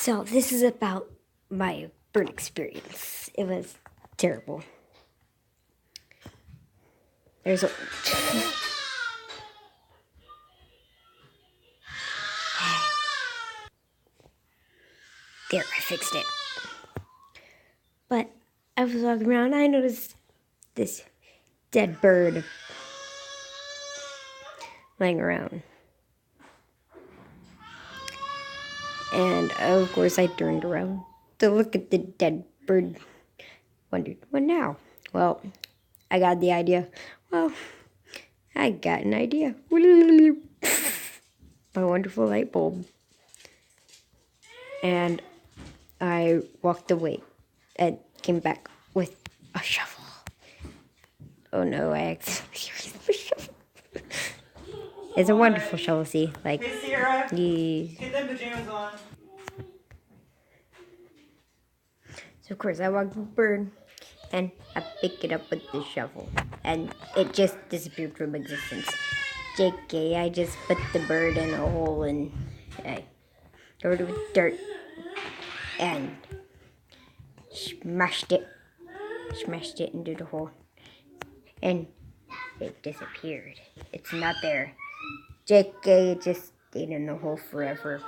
So this is about my bird experience. It was terrible. There's a... There, I fixed it. But I was walking around and I noticed this dead bird laying around. And of course I turned around to look at the dead bird. Wondered, what now? Well, I got the idea. Well, I got an idea. My wonderful light bulb. And I walked away and came back with a shovel. Oh no, I accidentally used the shovel. It's a wonderful shovel, see? Like, hey Sierra, yeah. get them pajamas on. So of course I walked the bird and I picked it up with the shovel. And it just disappeared from existence. JK, I just put the bird in a hole and I covered it with dirt. And smashed it into the hole, and it disappeared. It's not there. JK, it just stayed in the hole forever.